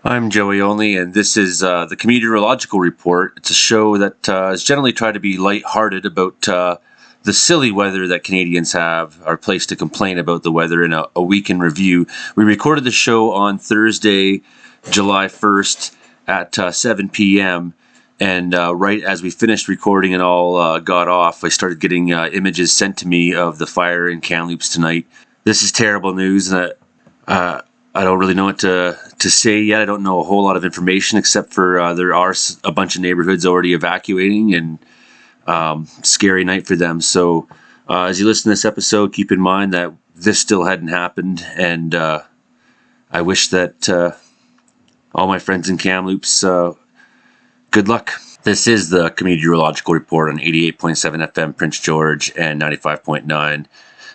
I'm Joey Only, and this is the Comedeorological Report. It's a show that is generally tried to be lighthearted about the silly weather that Canadians have, our place to complain about the weather in a week in review. We recorded the show on Thursday, July 1st at 7 p.m., and right as we finished recording and all got off, I started getting images sent to me of the fire in Kamloops tonight. This is terrible news, and I don't really know what to say yet. I don't know a whole lot of information except for there are a bunch of neighborhoods already evacuating, and scary night for them. So as you listen to this episode, keep in mind that this still hadn't happened, and I wish that all my friends in Kamloops good luck. This is the Comedeorological Report on 88.7 FM Prince George and 95.9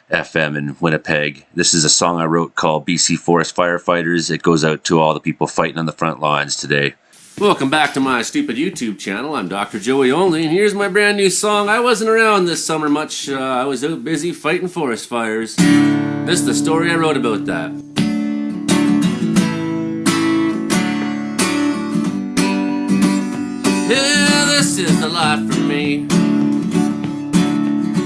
FM in Winnipeg. This is a song I wrote called BC Forest Firefighters. It goes out to all the people fighting on the front lines today. Welcome back to my stupid YouTube channel. I'm Dr. Joey Only, and here's my brand new song. I wasn't around this summer much. I was out busy fighting forest fires. This is the story I wrote about that. Yeah, this is the life for me.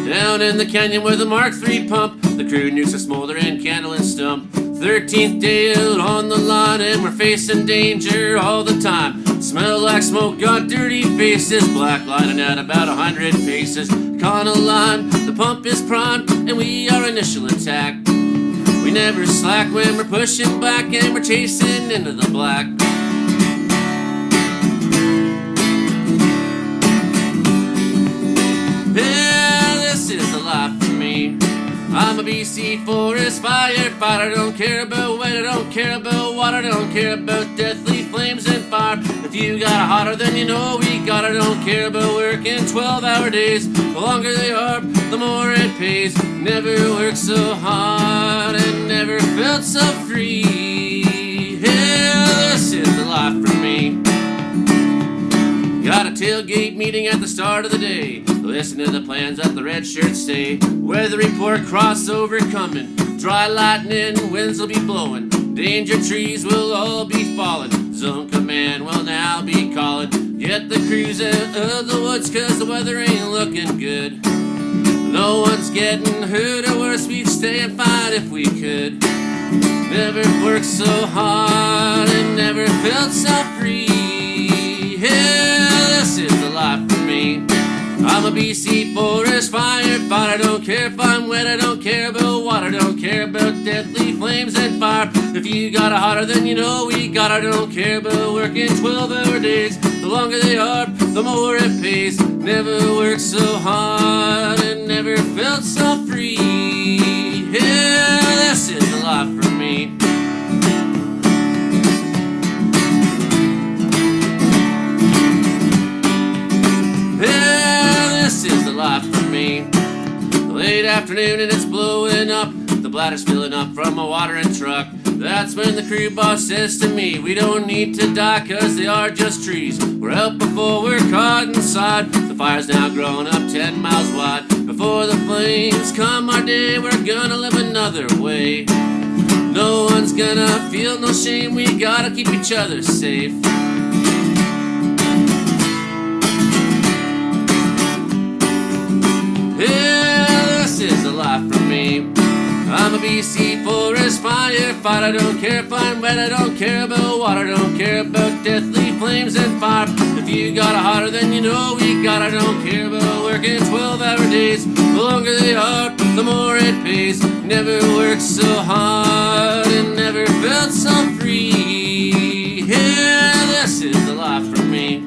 Down in the canyon with a Mark III pump, the crew nukes a smoldering candle and stump. 13th day out on the line, and we're facing danger all the time. Smell like smoke, got dirty faces, black lining at about 100 paces. Con a line, the pump is primed, and we are initial attack. We never slack when we're pushing back, and we're chasing into the black. I'm a BC Forest firefighter. Don't care about weather, don't care about water, don't care about deathly flames and fire. If you got it hotter, then you know we got it. Don't care about working 12-hour days. The longer they are, the more it pays. Never worked so hard and never felt so free. Yeah, this is the life for me. Got a tailgate meeting at the start of the day. Listen to the plans that the red shirts say. Weather report, crossover coming. Dry lightning, winds will be blowing. Danger trees will all be falling. Zone command will now be calling. Get the crews out of the woods, cause the weather ain't looking good. No one's getting hurt or worse, we'd stay and fight if we could. Never worked so hard and never felt so free. Yeah, this is the life for me. I'm a BC Forest firefighter. Don't care if I'm wet, I don't care about water, don't care about deadly flames and fire. If you got it hotter, then you know we got it. Don't care about working 12-hour days. The longer they are, the more it pays. Never worked so hard and never felt so free. Yeah, this is the life for me. Life for me. Late afternoon and it's blowing up. The bladder's filling up from a watering truck. That's when the crew boss says to me, we don't need to die cause they are just trees. We're out before we're caught inside. The fire's now grown up 10 miles wide. Before the flames come our day, we're gonna live another way. No one's gonna feel no shame. We gotta keep each other safe. Yeah, this is the life for me. I'm a BC Forest firefighter. Don't care if I'm wet, I don't care about water, don't care about deathly flames and fire. If you got it hotter, then you know we got it. Don't care about working 12-hour days. The longer they are, the more it pays. Never worked so hard and never felt so free. Yeah, this is the life for me.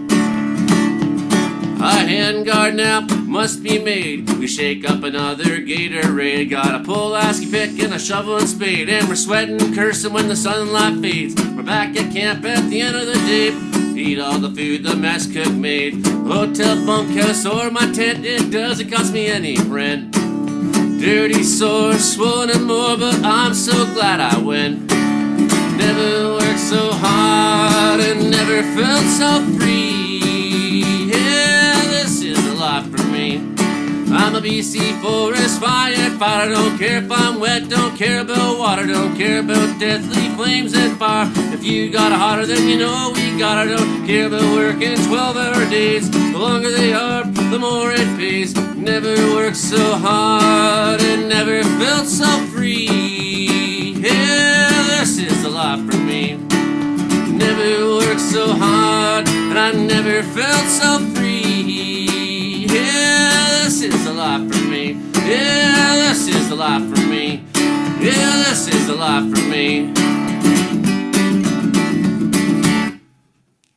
A hand guard now must be made. We shake up another Gatorade. Got a Pulaski pick and a shovel and spade. And we're sweating, cursing when the sunlight fades. We're back at camp at the end of the day. Eat all the food the mess cook made. Hotel, bunkhouse, or my tent, it doesn't cost me any rent. Dirty, sore, swollen and more, but I'm so glad I went. Never worked so hard and never felt so free. Yeah, this is the life for me. I'm a a BC forest firefighter. Don't care if I'm wet, don't care about water, don't care about deathly flames and fire. If you got it hotter, then you know we got it. Don't care about working 12-hour days. The longer they are, the more it pays. Never worked so hard and never felt so free. Yeah, this is the life for me. Never worked so hard and I never felt so free. Yeah, this is the life for me. Yeah, this is the life for me. Yeah, this is the life for me.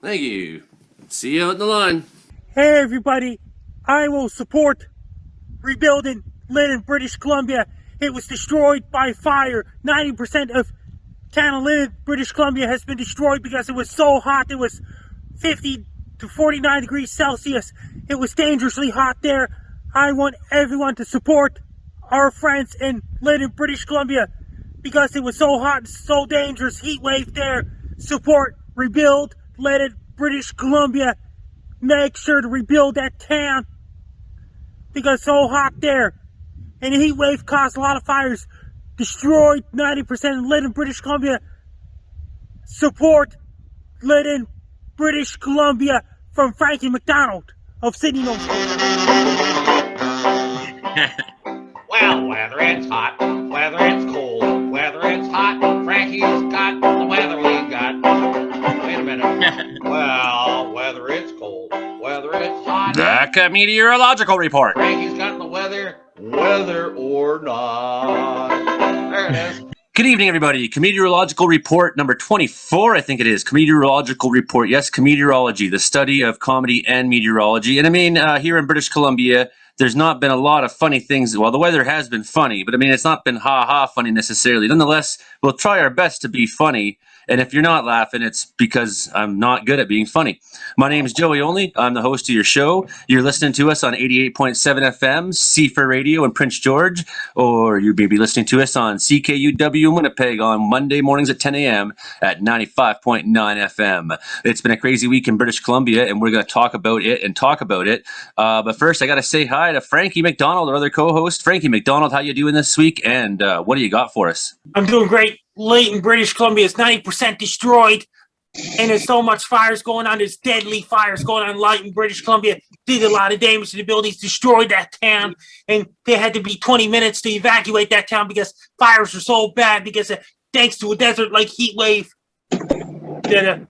Thank you. See you out in the line. Hey everybody, I will support rebuilding Lynn, British Columbia. It was destroyed by fire. 90% of town of Lynn, British Columbia has been destroyed because it was so hot. It was 50 to 49 degrees Celsius. It was dangerously hot there. I want everyone to support our friends in Lynn, British Columbia because it was so hot and so dangerous. Heat wave there. Support, rebuild, Lynn, British Columbia. Make sure to rebuild that town because it's so hot there. And the heat wave caused a lot of fires. Destroyed 90% of Lynn, British Columbia. Support Lynn, British Columbia from Frankie MacDonald of Sydney, Nova Well, whether it's hot, whether it's cold, whether it's hot, Frankie's got the weather we got. Wait a minute. Well, whether it's cold, whether it's hot. The Comedeorological Report. Frankie's got the weather, whether or not. There it is. Good evening, everybody. Comedeorological Report number 24, I think it is. Comedeorological Report. Yes, cometeorology, the study of comedy and meteorology. And I mean, here in British Columbia, there's not been a lot of funny things. Well, the weather has been funny, but I mean, it's not been ha-ha funny necessarily. Nonetheless, we'll try our best to be funny. And if you're not laughing, it's because I'm not good at being funny. My name is Joey Only. I'm the host of your show. You're listening to us on 88.7 FM, CFUR Radio in Prince George, or you may be listening to us on CKUW in Winnipeg on Monday mornings at 10 a.m. at 95.9 FM. It's been a crazy week in British Columbia, and we're going to talk about it. But first, I got to say hi to Frankie MacDonald, our other co-host. Frankie MacDonald, how you doing this week? And what do you got for us? I'm doing great. Late in British Columbia is 90% destroyed, and there's so much fires going on. There's deadly fires going on light in British Columbia. Did a lot of damage to the buildings, destroyed that town, and they had to be 20 minutes to evacuate that town because fires were so bad because thanks to a desert-like heat wave. The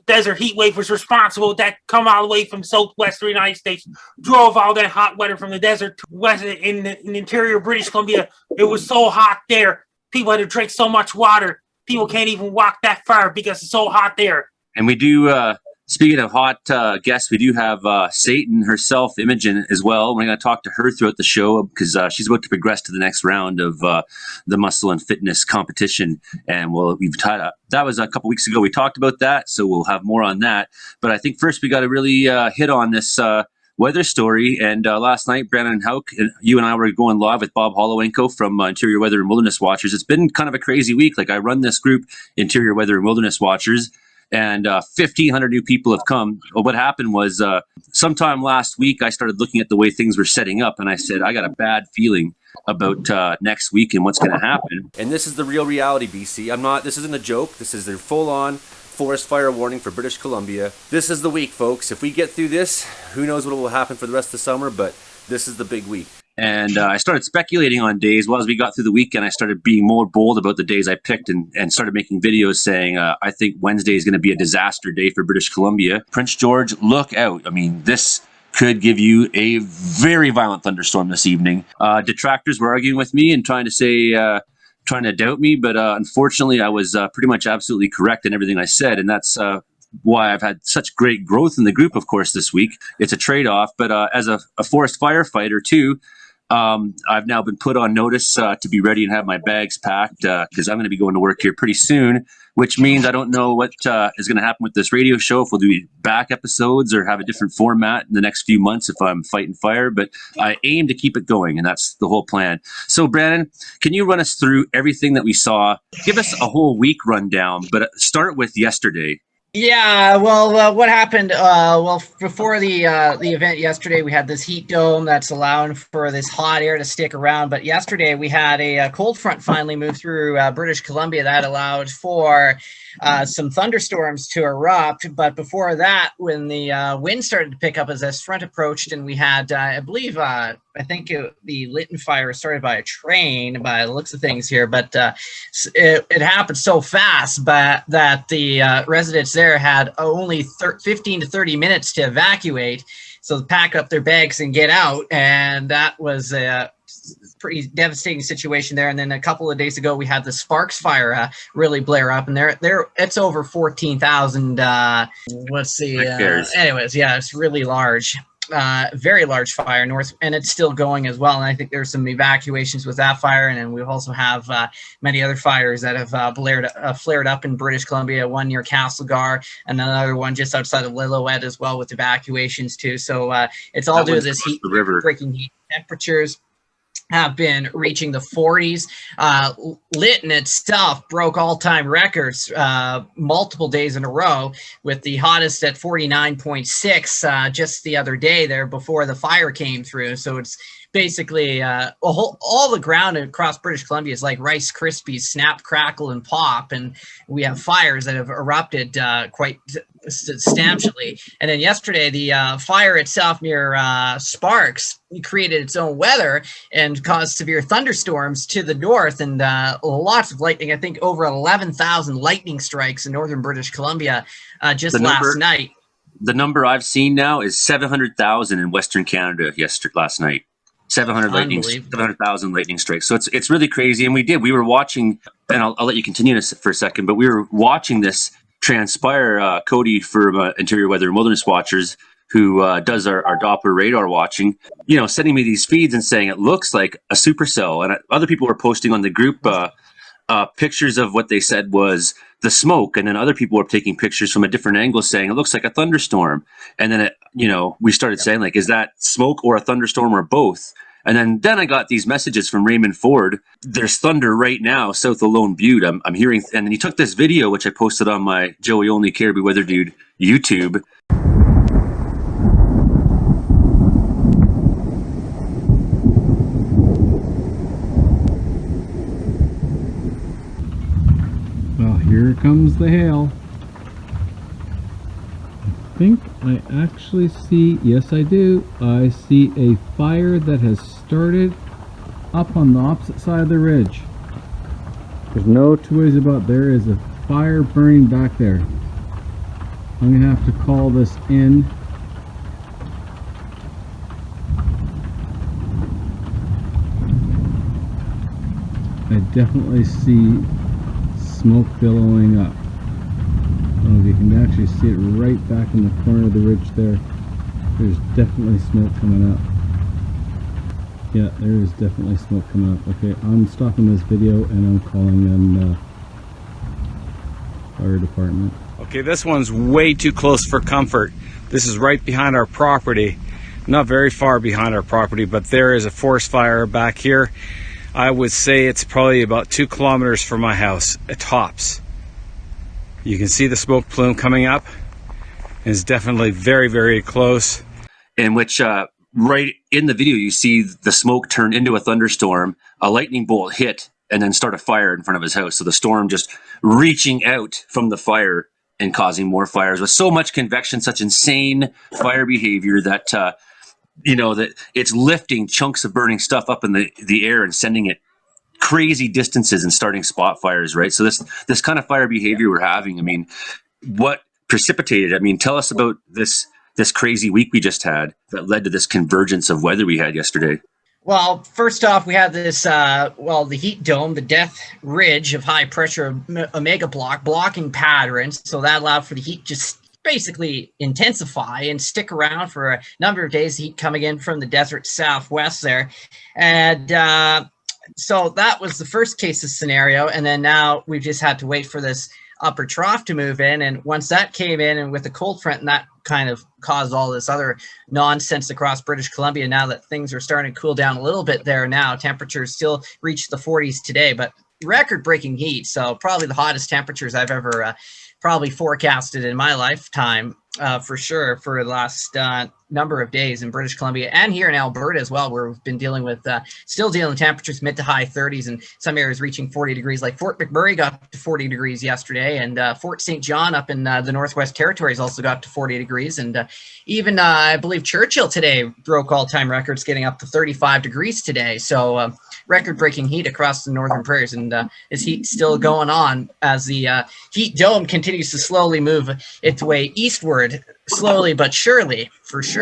desert heat wave was responsible. That come all the way from southwestern United States, drove all that hot weather from the desert to west in the interior of British Columbia. It was so hot there. People had to drink so much water. People can't even walk that far because it's so hot there. And we do, speaking of hot guests, we do have Satan herself, Imogen, as well. We're going to talk to her throughout the show because she's about to progress to the next round of the muscle and fitness competition. And that was a couple weeks ago. We talked about that, so we'll have more on that. But I think first we got to really hit on this weather story. And last night, Brandon Houck, you and I were going live with Bob Holowenko from Interior Weather and Wilderness Watchers. It's been kind of a crazy week. Like, I run this group, Interior Weather and Wilderness Watchers, and 1,500 new people have come. Well, what happened was sometime last week, I started looking at the way things were setting up, and I said, I got a bad feeling about next week and what's going to happen. And this is the real reality, BC. This isn't a joke. This is their full-on forest fire warning for British Columbia. This is the week, folks. If we get through this, who knows what will happen for the rest of the summer, but this is the big week. And I started speculating on days. Well, as we got through the weekend, I started being more bold about the days I picked and started making videos saying, I think Wednesday is going to be a disaster day for British Columbia. Prince George, look out. I mean, this could give you a very violent thunderstorm this evening. Detractors were arguing with me and trying to doubt me, but unfortunately I was pretty much absolutely correct in everything I said, and that's why I've had such great growth in the group, of course, this week. It's a trade-off, but as a forest firefighter too, I've now been put on notice to be ready and have my bags packed because I'm going to be going to work here pretty soon, which means I don't know what is going to happen with this radio show, if we'll do back episodes or have a different format in the next few months if I'm fighting fire, but I aim to keep it going, and that's the whole plan. So, Brandon, can you run us through everything that we saw? Give us a whole week rundown, but start with yesterday. Yeah, well, what happened? Well, before the event yesterday, we had this heat dome that's allowing for this hot air to stick around. But yesterday, we had a cold front finally move through British Columbia that allowed for some thunderstorms to erupt. But before that, when the wind started to pick up as this front approached, and we had, I believe, I think the Lytton fire started by a train by the looks of things here, but it happened so fast that the residents there had only 15 to 30 minutes to evacuate, so pack up their bags and get out, and that was a pretty devastating situation there. And then a couple of days ago, we had the Sparks fire really blare up, and it's over 14,000. Let's see. Anyways, yeah, it's really large. Very large fire north, and it's still going as well. And I think there's some evacuations with that fire, and then we also have many other fires that have flared up in British Columbia. One near Castlegar, and another one just outside of Lillooet as well, with evacuations too. So it's all due to this heat, breaking heat. Temperatures have been reaching the 40s. Lytton itself broke all-time records multiple days in a row, with the hottest at 49.6 just the other day there before the fire came through. So it's basically all the ground across British Columbia is like Rice Krispies, snap, crackle, and pop. And we have fires that have erupted quite substantially. And then yesterday, the fire itself near Sparks created its own weather and caused severe thunderstorms to the north, and lots of lightning. I think over 11,000 lightning strikes in northern British Columbia just last night. The number I've seen now is 700,000 in Western Canada last night. 700,000 lightning strikes. So it's really crazy. And we were watching, and I'll let you continue this for a second, but we were watching this transpire. Cody from Interior Weather and Wilderness Watchers, who does our Doppler radar watching, sending me these feeds and saying it looks like a supercell. And other people were posting on the group pictures of what they said was the smoke, and then other people were taking pictures from a different angle saying it looks like a thunderstorm. And then we started saying, like, is that smoke or a thunderstorm or both? And then I got these messages from Raymond Ford. There's thunder right now south of Lone Butte. I'm hearing, and then he took this video, which I posted on my Joey Only Caribou Weather Dude YouTube. Well, here comes the hail. I think I actually see, yes I do, I see a fire that has started up on the opposite side of the ridge. There's no two ways about it. There is a fire burning back there. I'm gonna have to call this in. I definitely see smoke billowing up. I don't know if you can actually see it right back in the corner of the ridge there. There's definitely smoke coming up. Yeah, there is definitely smoke coming up. Okay, I'm stopping this video and I'm calling in fire department. Okay, this one's way too close for comfort. This is right behind our property. Not very far behind our property, but there is a forest fire back here. I would say it's probably about 2 kilometers from my house, at tops. You can see the smoke plume coming up. It's definitely very, very close. In which, right in the video, you see the smoke turn into a thunderstorm, a lightning bolt hit, and then start a fire in front of his house. So the storm just reaching out from the fire and causing more fires with so much convection, such insane fire behavior that, that it's lifting chunks of burning stuff up in the air and sending it crazy distances and starting spot fires, right? So this kind of fire behavior we're having, I mean, what precipitated? I mean, tell us about this crazy week we just had that led to this convergence of weather we had yesterday. Well, first off, we had this, the heat dome, the death ridge of high pressure omega block blocking patterns. So that allowed for the heat just basically intensify and stick around for a number of days, heat coming in from the desert southwest there. And so that was the first case of scenario. And then now we've just had to wait for this upper trough to move in. And once that came in, and with the cold front, and that kind of caused all this other nonsense across British Columbia. Now that things are starting to cool down a little bit there now, temperatures still reached the 40s today, but record-breaking heat. So probably the hottest temperatures I've ever probably forecasted in my lifetime, for sure, for the last number of days in British Columbia and here in Alberta as well, where we've been dealing with, still dealing with temperatures mid to high 30s and some areas reaching 40 degrees. Like Fort McMurray got up to 40 degrees yesterday, and Fort St. John up in the Northwest Territories also got to 40 degrees. And even I believe Churchill today broke all-time records, getting up to 35 degrees today. So record-breaking heat across the northern prairies, and this heat still going on as the heat dome continues to slowly move its way eastward, slowly but surely, for sure.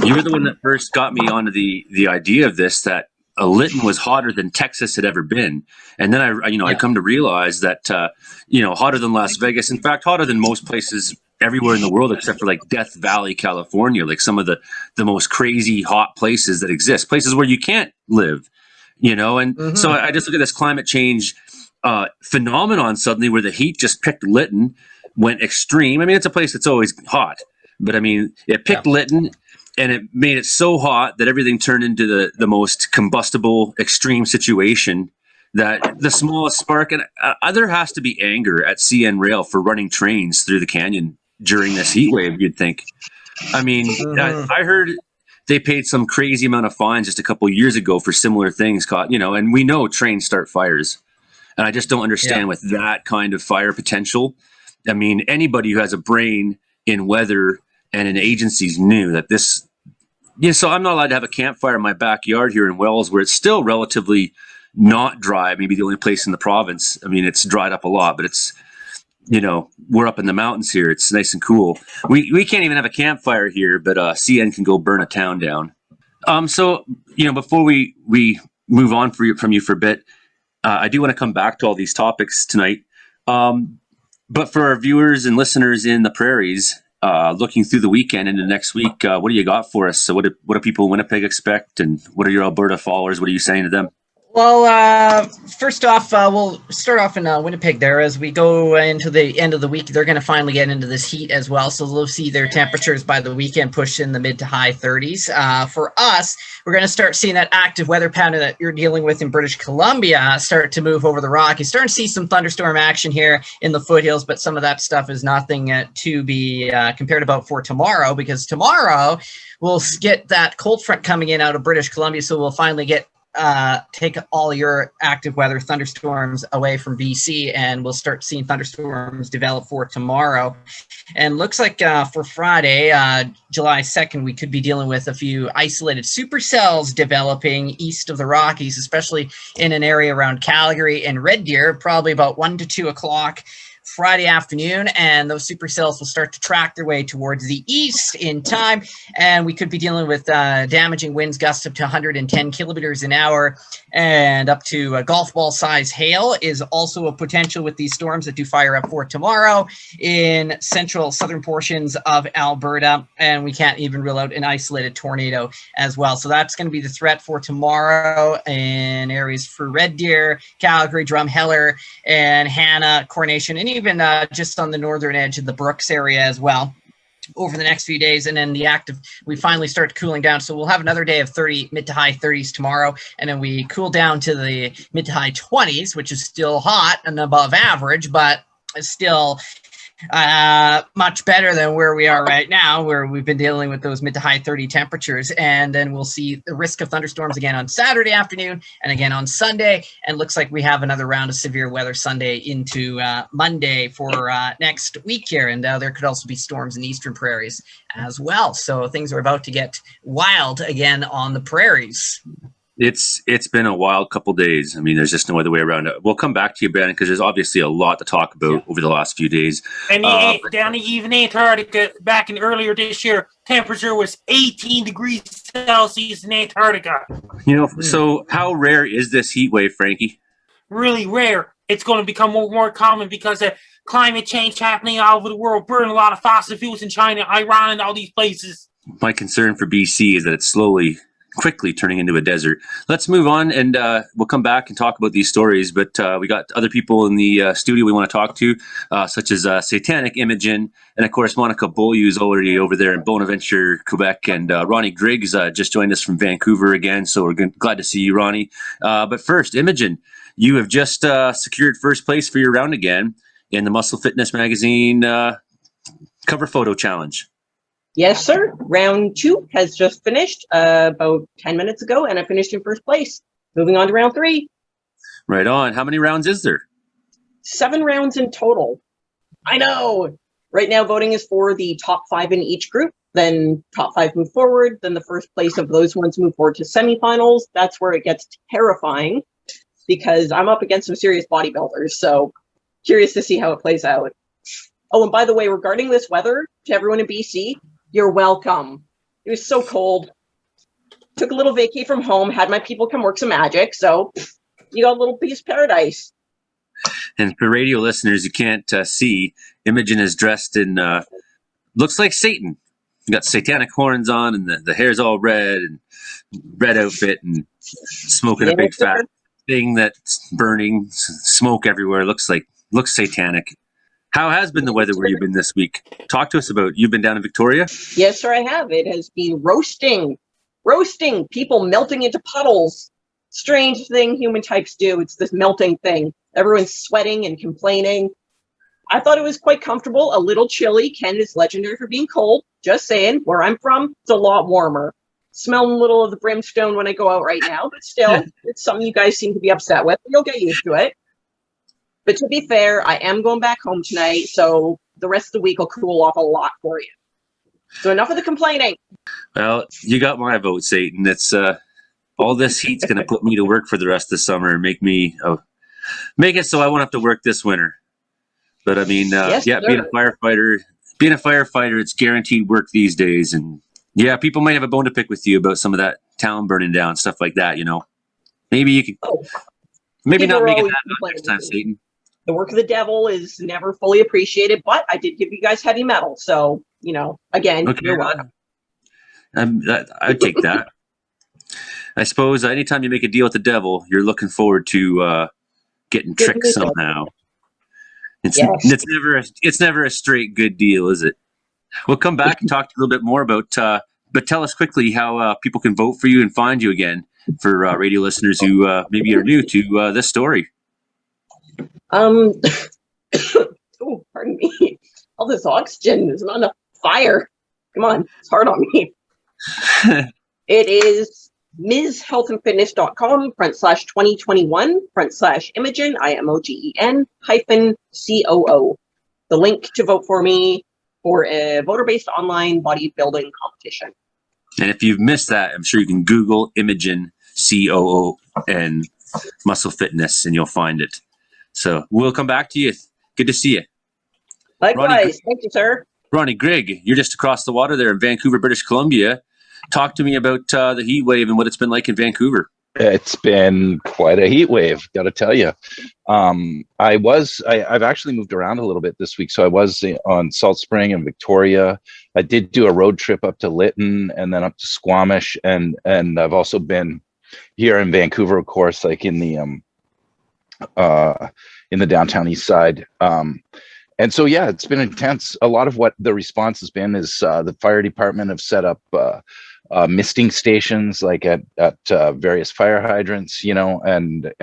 You were the one that first got me onto the idea of this, that Lytton was hotter than Texas had ever been. And then I come to realize that, hotter than Las Vegas, in fact, hotter than most places everywhere in the world, except for like Death Valley, California, like some of the most crazy hot places that exist, places where you can't live, and so I just look at this climate change phenomenon suddenly where the heat just picked Lytton, went extreme. I mean, it's a place that's always hot, but I mean, it picked Lytton and it made it so hot that everything turned into the most combustible extreme situation, that the smallest spark, and there has to be anger at CN Rail for running trains through the canyon during this heat wave, you'd think. I mean, I heard they paid some crazy amount of fines just a couple of years ago for similar things caught, and we know trains start fires. And I just don't understand with that kind of fire potential. I mean, anybody who has a brain in weather and in agencies knew that this, so I'm not allowed to have a campfire in my backyard here in Wells, where it's still relatively not dry, maybe the only place in the province. I mean, it's dried up a lot, but it's, we're up in the mountains here. It's nice and cool. We can't even have a campfire here, but CN can go burn a town down. So, before we move on from you for a bit, I do want to come back to all these topics tonight. But for our viewers and listeners in the prairies, looking through the weekend into next week, what do you got for us? So what do people in Winnipeg expect, and what are your Alberta followers? What are you saying to them? Well, first off, we'll start off in Winnipeg there. As we go into the end of the week, they're going to finally get into this heat as well. So they'll see their temperatures by the weekend push in the mid to high 30s. For us, we're going to start seeing that active weather pattern that you're dealing with in British Columbia start to move over the Rockies. Starting to see some thunderstorm action here in the foothills, but some of that stuff is nothing to be compared about for tomorrow, because tomorrow we'll get that cold front coming in out of British Columbia. So we'll finally get take all your active weather thunderstorms away from BC, and we'll start seeing thunderstorms develop for tomorrow. And looks like for Friday, July 2nd, we could be dealing with a few isolated supercells developing east of the Rockies, especially in an area around Calgary and Red Deer, probably about 1 to 2 o'clock Friday afternoon, and those supercells will start to track their way towards the east in time, and we could be dealing with damaging winds, gusts up to 110 kilometers an hour, and up to golf ball size hail is also a potential with these storms that do fire up for tomorrow in central southern portions of Alberta, and we can't even rule out an isolated tornado as well. So that's going to be the threat for tomorrow in areas for Red Deer, Calgary, Drumheller, and Hanna, Coronation, and even just on the northern edge of the Brooks area as well over the next few days. And then the active, we finally start cooling down. So we'll have another day of mid to high 30s tomorrow. And then we cool down to the mid to high 20s, which is still hot and above average, but it's still much better than where we are right now, where we've been dealing with those mid to high 30 temperatures. And then we'll see the risk of thunderstorms again on Saturday afternoon and again on Sunday. And looks like we have another round of severe weather Sunday into Monday for next week here. And there could also be storms in the eastern prairies as well. So things are about to get wild again on the prairies. It's been a wild couple days. I mean, there's just no other way around it. We'll come back to you, Brandon, because there's obviously a lot to talk about over the last few days. And down even Antarctica, back in earlier this year, temperature was 18 degrees Celsius in Antarctica. So how rare is this heat wave, Frankie? Really rare. It's going to become more common because of climate change happening all over the world, burning a lot of fossil fuels in China, Iran, and all these places. My concern for BC is that it's quickly turning into a desert. Let's move on, and we'll come back and talk about these stories, but we got other people in the studio we want to talk to, such as Satanic Imogen, and of course Monica Beaulieu is already over there in Bonaventure, Quebec, and Ronnie Grigg just joined us from Vancouver again, so we're glad to see you, Ronnie. But first, Imogen, you have just secured first place for your round again. in the Muscle Fitness Magazine cover photo challenge. Yes, sir. Round 2 has just finished about 10 minutes ago, and I finished in first place. Moving on to round 3. Right on. How many rounds is there? 7 rounds in total. I know. Right now, voting is for the top 5 in each group. Then top 5 move forward. Then the first place of those ones move forward to semifinals. That's where it gets terrifying because I'm up against some serious bodybuilders. So curious to see how it plays out. Oh, and by the way, regarding this weather, to everyone in BC, you're welcome. It was so cold. Took a little vacay from home, had my people come work some magic. So you got a little piece of paradise. And for radio listeners, you can't see, Imogen is dressed in, looks like Satan. You got satanic horns on, and the hair's all red, and red outfit, and smoking a big fat thing that's burning, smoke everywhere. Looks satanic. How has been the weather where you've been this week? Talk to us about. You've been down in Victoria? Yes, sir, I have. It has been roasting, people melting into puddles. Strange thing human types do. It's this melting thing. Everyone's sweating and complaining. I thought it was quite comfortable, a little chilly. Canada is legendary for being cold. Just saying, where I'm from, it's a lot warmer. Smelling a little of the brimstone when I go out right now, but still, it's something you guys seem to be upset with. You'll get used to it. But to be fair, I am going back home tonight, so the rest of the week will cool off a lot for you. So enough of the complaining. Well, you got my vote, Satan. It's all this heat's going to put me to work for the rest of the summer and make it so I won't have to work this winter. But I mean, yes, yeah, being a firefighter, it's guaranteed work these days. And yeah, people might have a bone to pick with you about some of that town burning down, stuff like that. You know, maybe you can, maybe not make it that next time, Satan. The work of the devil is never fully appreciated, but I did give you guys heavy metal. So, you know, again, okay. You're welcome. I'd take that. I suppose anytime you make a deal with the devil, you're looking forward to getting tricked somehow. It's never a straight good deal, is it? We'll come back and talk a little bit more about, but tell us quickly how people can vote for you and find you again for radio listeners who maybe are new to this story. Oh, pardon me. All this oxygen is not enough fire. Come on, it's hard on me. It is mshealthandfitness.com/2021/Imogen, IMOGEN-COO. The link to vote for me for a voter-based online bodybuilding competition. And if you've missed that, I'm sure you can Google Imogen, COO, and Muscle Fitness, and you'll find it. So we'll come back to you. Good to see you. Likewise. Thank you, sir. Ronnie, Grigg, you're just across the water there in Vancouver, British Columbia. Talk to me about the heat wave and what it's been like in Vancouver. It's been quite a heat wave, got to tell you. I've actually moved around a little bit this week. So I was on Salt Spring and Victoria. I did do a road trip up to Lytton and then up to Squamish. And I've also been here in Vancouver, of course, like in the downtown east side. And so, yeah, it's been intense. A lot of what the response has been is the fire department have set up misting stations like at various fire hydrants, you know, and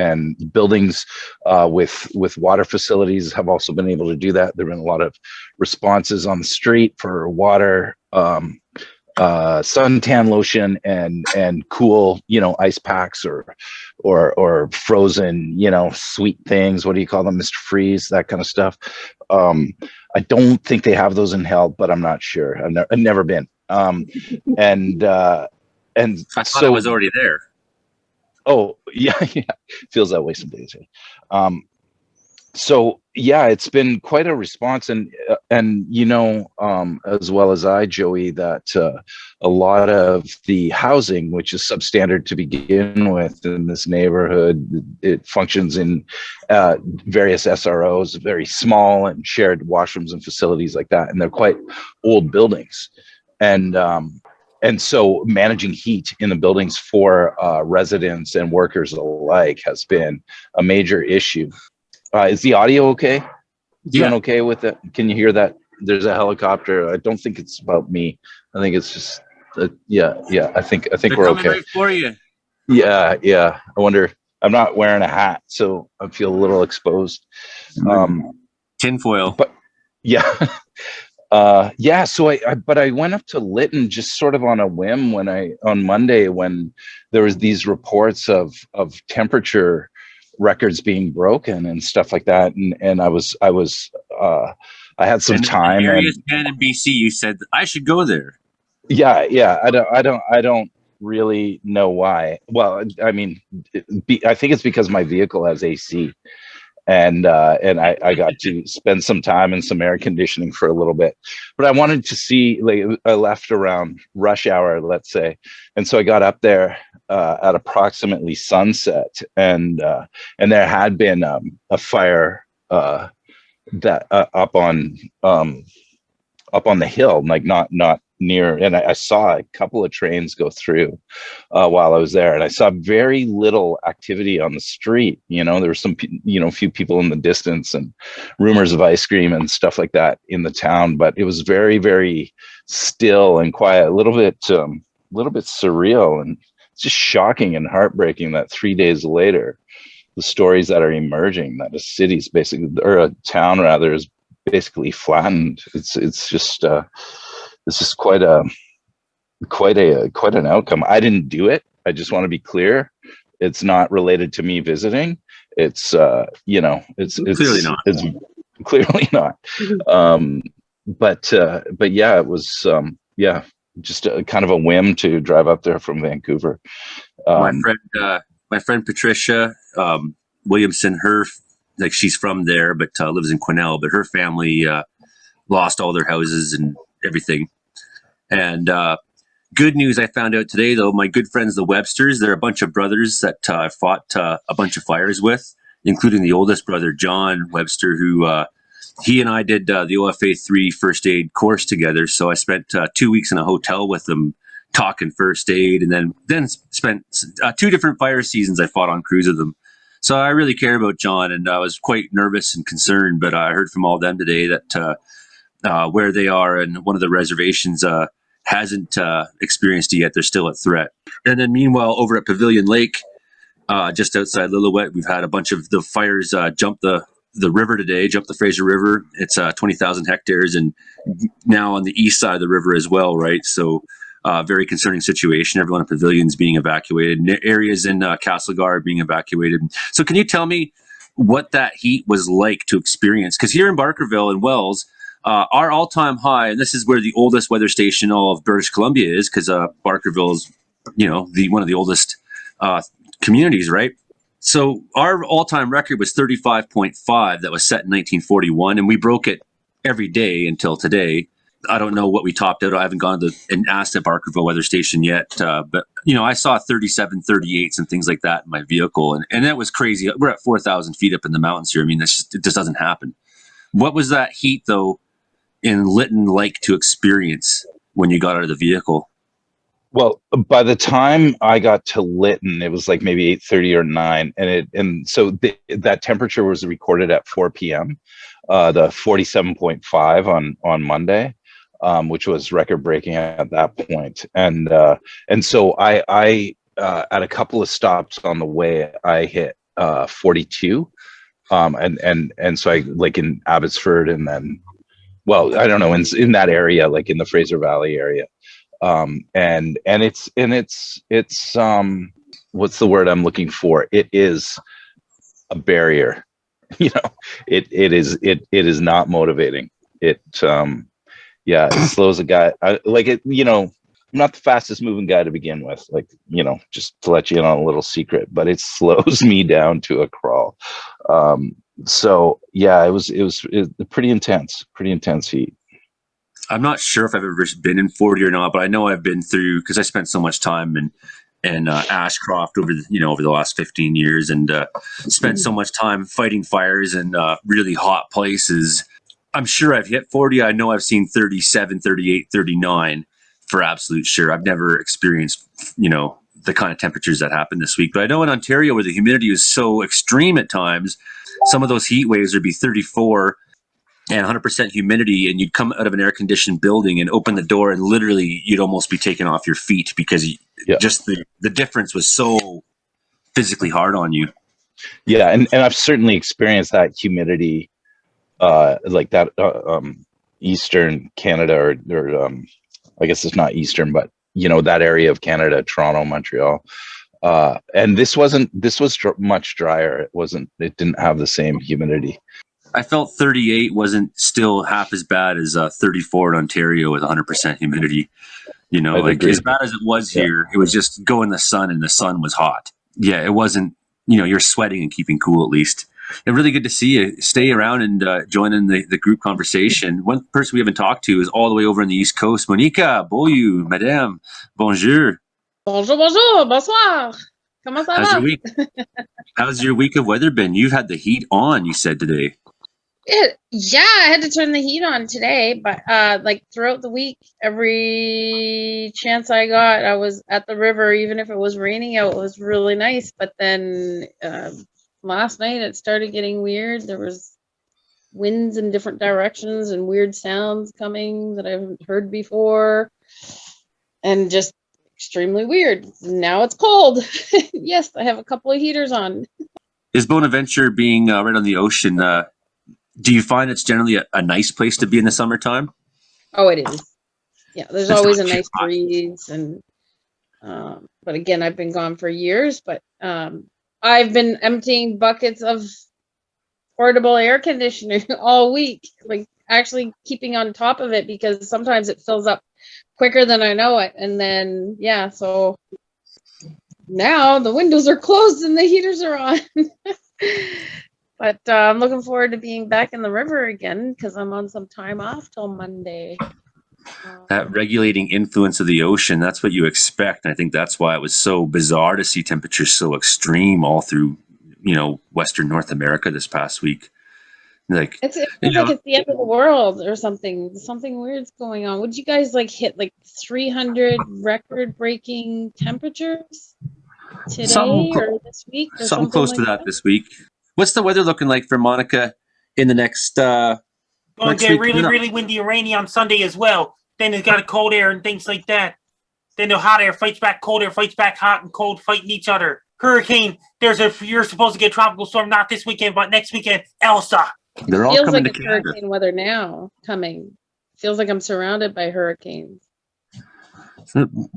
buildings with water facilities have also been able to do that. There have been a lot of responses on the street for water, suntan lotion and cool, you know, ice packs or frozen, you know, sweet things. What do you call them? Mr. Freeze, that kind of stuff. I don't think they have those in hell, but I'm not sure. I've never been. And I thought I was already there. Oh yeah. Feels that way some days. So yeah, it's been quite a response, and you know, as well as I, Joey, that a lot of the housing, which is substandard to begin with in this neighborhood, it functions in various SROs, very small and shared washrooms and facilities like that, and they're quite old buildings, and so managing heat in the buildings for residents and workers alike has been a major issue. Is the audio okay? Doing okay with it? Can you hear that? There's a helicopter. I don't think it's about me. I think it's just, yeah. I think we're okay. Right for you. Yeah. I wonder. I'm not wearing a hat, so I feel a little exposed. Tinfoil. But yeah. So I went up to Lytton just sort of on a whim on Monday when there was these reports of temperature records being broken and stuff like that. And I had some time, and in BC, you said I should go there. Yeah. I don't really know why. Well, I mean, I think it's because my vehicle has AC. And I got to spend some time in some air conditioning for a little bit, but I wanted to see, like, I left around rush hour, let's say. And so I got up there at approximately sunset, and there had been a fire that up on the hill, like not near, and I saw a couple of trains go through while I was there, and I saw very little activity on the street. There were some, few people in the distance and rumors of ice cream and stuff like that in the town, but it was very, very still and quiet, a little bit surreal, and it's just shocking and heartbreaking that 3 days later, the stories that are emerging that a city's basically, or a town rather, is basically flattened. It's just quite an outcome. I didn't do it. I just want to be clear. It's not related to me visiting. It's clearly not. It's clearly not. But yeah, it was just a kind of a whim to drive up there from Vancouver. My friend Patricia Williamson, she's from there, but lives in Quesnel. But her family lost all their houses and everything. And good news I found out today, though, my good friends, the Websters, they're a bunch of brothers that I fought a bunch of fires with, including the oldest brother, John Webster, who he and I did the OFA 3 first aid course together. So I spent 2 weeks in a hotel with them talking first aid, and then spent 2 different fire seasons I fought on crews with them. So I really care about John, and I was quite nervous and concerned, but I heard from all of them today that where they are and one of the reservations hasn't experienced it yet. They're still at threat. And then meanwhile, over at Pavilion Lake, just outside Lillooet, we've had a bunch of the fires jump the river today, jump the Fraser River. It's 20,000 hectares, and now on the east side of the river as well, right? So very concerning situation. Everyone at Pavilion's being evacuated. Areas in Castlegar are being evacuated. So can you tell me what that heat was like to experience? Because here in Barkerville and Wells, our all-time high, and this is where the oldest weather station in all of British Columbia is, because Barkerville is, one of the oldest communities, right? So our all-time record was 35.5 that was set in 1941, and we broke it every day until today. I don't know what we topped out. I haven't gone to and asked at Barkerville weather station yet, but I saw 37, 38s and things like that in my vehicle, and that was crazy. We're at 4,000 feet up in the mountains here. I mean, it just doesn't happen. What was that heat, though, in Lytton like to experience when you got out of the vehicle? Well, by the time I got to Lytton, it was like maybe 8:30 or 9, and so that temperature was recorded at 4 p.m. The 47.5 on Monday, which was record breaking at that point, and so I at a couple of stops on the way I hit 42, and so I, like, in Abbotsford, and then, well, I don't know, in that area, like in the Fraser Valley area. And it's what's the word I'm looking for? It is a barrier. It is not motivating. It slows a guy. I'm not the fastest moving guy to begin with, just to let you in on a little secret, but it slows me down to a crawl. So yeah, it was pretty intense heat. I'm not sure if I've ever been in 40 or not, but I know I've been through, because I spent so much time in Ashcroft over the last 15 years, and spent so much time fighting fires in really hot places. I'm sure I've hit 40. I know I've seen 37, 38, 39 for absolute sure. I've never experienced, the kind of temperatures that happened this week. But I know in Ontario, where the humidity is so extreme at times, some of those heat waves would be 34 and 100% humidity, and you'd come out of an air-conditioned building and open the door, and literally you'd almost be taken off your feet, because just the difference was so physically hard on you. Yeah, and I've certainly experienced that humidity like that Eastern Canada, or I guess it's not Eastern, but you know, that area of Canada, Toronto, Montreal. And this was much drier. It didn't have the same humidity. I felt 38 wasn't still half as bad as 34 in Ontario with 100% humidity. You know, I'd like agree. as bad as it was here, it was just go in the sun, and the sun was hot. Yeah, it wasn't, you know, you're sweating and keeping cool at least. And really good to see you. Stay around and join in the group conversation. One person we haven't talked to is all the way over on the East Coast. Monica, Beaulieu, Madame, bonjour. Bonjour, bonjour, bonsoir. Comment ça How's va? your week? How's your week of weather been? You've had the heat on, you said today. Yeah, I had to turn the heat on today, but like throughout the week, every chance I got, I was at the river. Even if it was raining out, it was really nice. But then last night it started getting weird. There was winds in different directions and weird sounds coming that I haven't heard before, and just extremely weird. Now it's cold. Yes, I have a couple of heaters on. Is Bonaventure being right on the ocean? Do you find it's generally a nice place to be in the summertime? Oh, it is. Yeah, there's It's always a not too nice hot. breeze, and but again, I've been gone for years. But I've been emptying buckets of portable air conditioning all week, like actually keeping on top of it, because sometimes it fills up quicker than I know it. And then yeah, so now the windows are closed and the heaters are on. But I'm looking forward to being back in the river again, because I'm on some time off till Monday. That regulating influence of the ocean, that's what you expect. And I think that's why it was so bizarre to see temperatures so extreme all through, you know, Western North America this past week. Like, It feels like it's the end of the world or something. Something weird's going on. Would you guys like hit like 300 record-breaking temperatures today or this week? Or something close like to that this week. What's the weather looking like for Monica in the next Going to next get week? really, really windy and rainy on Sunday as well. Then it's got a cold air and things like that. Then the hot air fights back, cold air fights back, hot and cold fighting each other. Hurricane, you're supposed to get a tropical storm, not this weekend, but next weekend, Elsa. They're all feels coming like to it's Canada. hurricane weather now coming. Feels like I'm surrounded by hurricanes.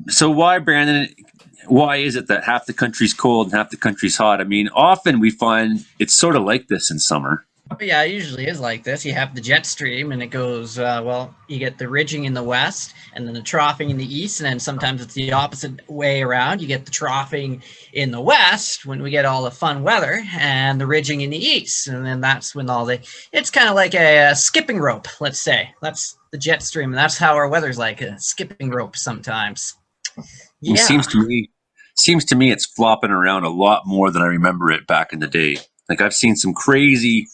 So why, Brandon, why is it that half the country's cold and half the country's hot? I mean, often we find it's sort of like this in summer. Yeah, it usually is like this. You have the jet stream, and it goes, you get the ridging in the west, and then the troughing in the east, and then sometimes it's the opposite way around. You get the troughing in the west when we get all the fun weather, and the ridging in the east, and then that's when it's kind of like a skipping rope, let's say. That's the jet stream, and that's how our weather's like, a skipping rope sometimes. Yeah. It seems to me it's flopping around a lot more than I remember it back in the day. Like, I've seen some crazy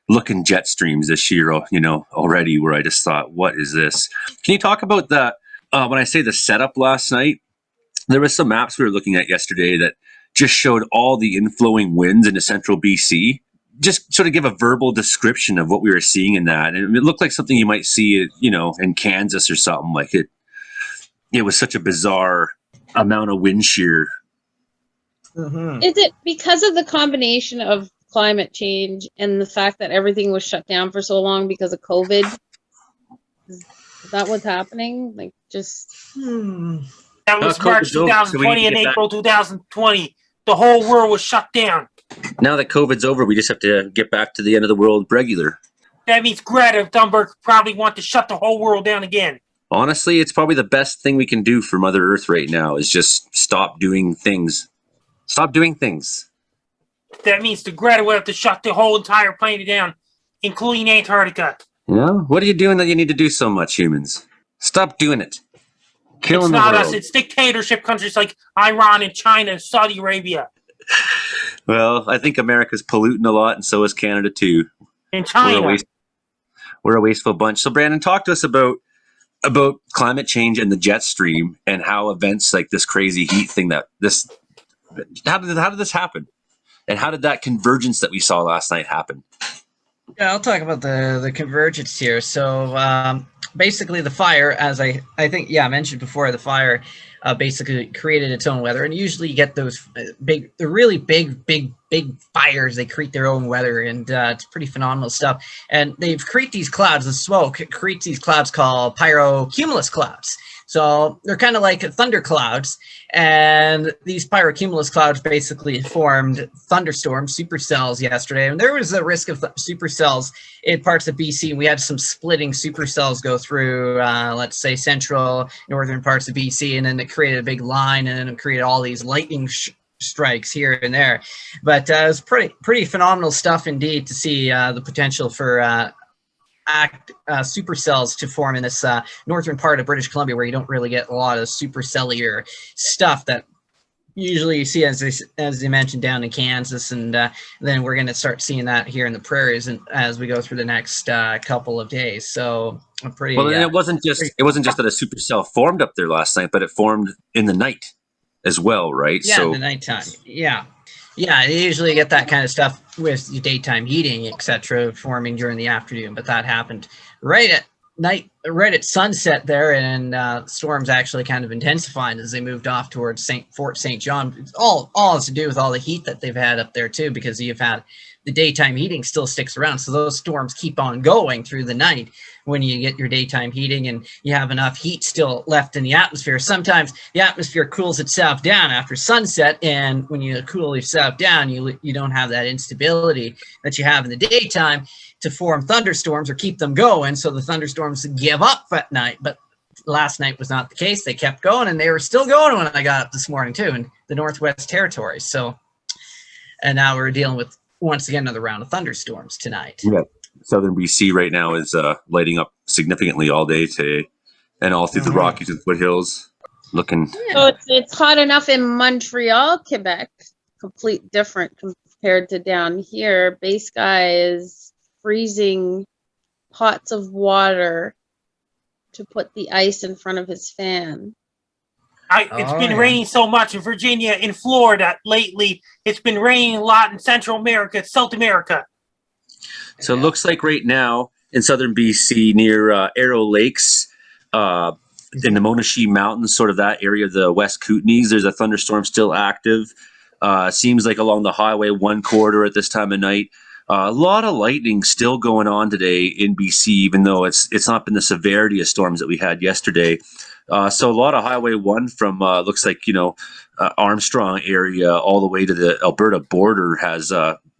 looking jet streams this year, you know, already, where I just thought, what is this? Can you talk about that? When I say the setup last night, there was some maps we were looking at yesterday that just showed all the inflowing winds into central BC. Just sort of give a verbal description of what we were seeing in that. And it looked like something you might see, you know, in Kansas or something. Like it was such a bizarre amount of wind shear. Mm-hmm. Is it because of the combination of climate change and the fact that everything was shut down for so long because of COVID? Is that what's happening? Like, just That was COVID's March over, so we 2020 need to and get back. April 2020. The whole world was shut down. Now that COVID's over, we just have to get back to the end of the world regular. That means Greta Thunberg probably want to shut the whole world down again. Honestly, it's probably the best thing we can do for Mother Earth right now is just stop doing things. Stop doing things. That means the Greta will have to shut the whole entire planet down, including Antarctica. Yeah? What are you doing that you need to do so much, humans? Stop doing it. Killing It's the not world. us. It's dictatorship countries like Iran and China and Saudi Arabia Well, I think America's polluting a lot, and so is Canada too. and China. We're a wasteful bunch. So, Brandon, talk to us about climate change and the jet stream and how events like this crazy heat thing how did this happen? And how did that convergence that we saw last night happen? Yeah, I'll talk about the convergence here. So basically the fire, as I think, I mentioned before, the fire basically created its own weather. And usually you get those really big big fires. They create their own weather, and it's pretty phenomenal stuff. And they've created these clouds, the smoke creates these clouds called pyrocumulus clouds. So they're kind of like thunder clouds, and these pyrocumulus clouds basically formed thunderstorms, supercells yesterday. And there was a risk of supercells in parts of BC. We had some splitting supercells go through, let's say, central, northern parts of BC, and then it created a big line, and then it created all these lightning strikes here and there. But it was pretty phenomenal stuff indeed to see the potential for supercells to form in this northern part of British Columbia, where you don't really get a lot of supercellular stuff that usually you see, as you mentioned, down in Kansas, and then we're going to start seeing that here in the prairies, and as we go through the next couple of days. So pretty well. And it wasn't just that a supercell formed up there last night, but it formed in the night as well, right? Yeah, in the nighttime. Yeah, you usually get that kind of stuff with your daytime heating, etc., forming during the afternoon, but that happened right at night, right at sunset there, and storms actually kind of intensifying as they moved off towards Fort St. John. It's all has to do with all the heat that they've had up there too, because you've had the daytime heating still sticks around, so those storms keep on going through the night when you get your daytime heating and you have enough heat still left in the atmosphere. Sometimes the atmosphere cools itself down after sunset, and when you cool yourself down, you don't have that instability that you have in the daytime to form thunderstorms or keep them going, so the thunderstorms give up at night. But last night was not the case. They kept going, and they were still going when I got up this morning too in the Northwest Territories. So, and now we're dealing with once again another round of thunderstorms tonight. Yeah, southern BC right now is lighting up significantly all day today, and all through the Rockies and foothills. Looking. So it's hot enough in Montreal, Quebec. Complete different compared to down here. Base guy is freezing pots of water to put the ice in front of his fan. It's been raining so much in Virginia, in Florida lately. It's been raining a lot in Central America, South America. So it looks like right now in southern BC near Arrow Lakes, in the Monashee Mountains, sort of that area of the West Kootenays, there's a thunderstorm still active. Seems like along the Highway 1 corridor at this time of night. A lot of lightning still going on today in BC, even though it's not been the severity of storms that we had yesterday. So a lot of Highway 1 from looks like, Armstrong area all the way to the Alberta border has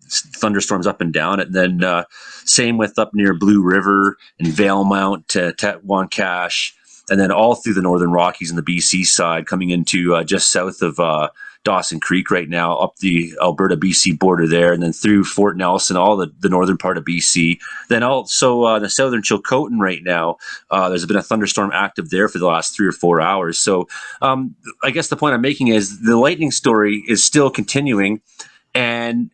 thunderstorms up and down. And then same with up near Blue River and Valemount to Tetwancash, and then all through the Northern Rockies and the BC side coming into just south of Dawson Creek right now, up the Alberta-BC border there, and then through Fort Nelson, all the northern part of BC. Then also the southern Chilcotin right now, there's been a thunderstorm active there for the last 3 or 4 hours. So I guess the point I'm making is the lightning story is still continuing, and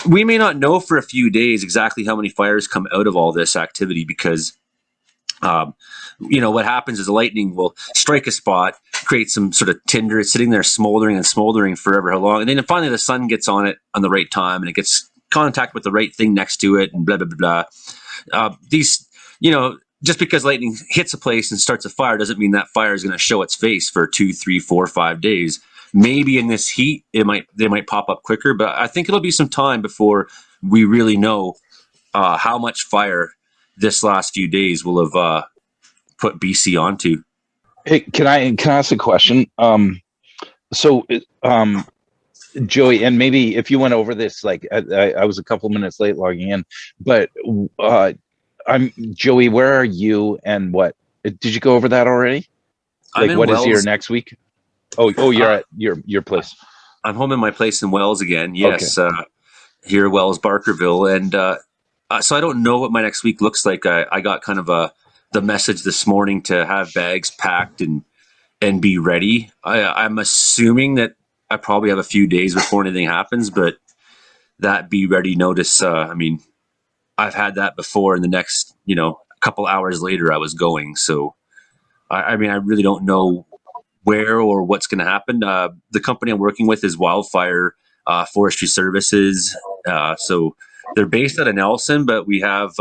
we may not know for a few days exactly how many fires come out of all this activity, because what happens is the lightning will strike a spot, create some sort of tinder. It's sitting there smoldering forever, how long. And then finally the sun gets on it on the right time, and it gets contact with the right thing next to it, and blah, blah, blah, blah. Just because lightning hits a place and starts a fire doesn't mean that fire is going to show its face for 2, 3, 4, 5 days. Maybe in this heat, they might pop up quicker, but I think it'll be some time before we really know how much fire this last few days will have put BC onto. Hey, can I ask a question? Joey, and maybe if you went over this, like I was a couple minutes late logging in, but I'm Joey. Where are you, and what did you go over that already? Like, what is your next week? Oh, you're at your place. I'm home in my place in Wells again. Yes, okay. Here at Wells Barkerville, and so I don't know what my next week looks like. I got kind of the message this morning to have bags packed and be ready. I'm assuming that I probably have a few days before anything happens, but that be ready notice, I've had that before, and the next, a couple hours later I was going. So, I really don't know where or what's going to happen. The company I'm working with is Wildfire Forestry Services. So they're based out of Nelson, but we have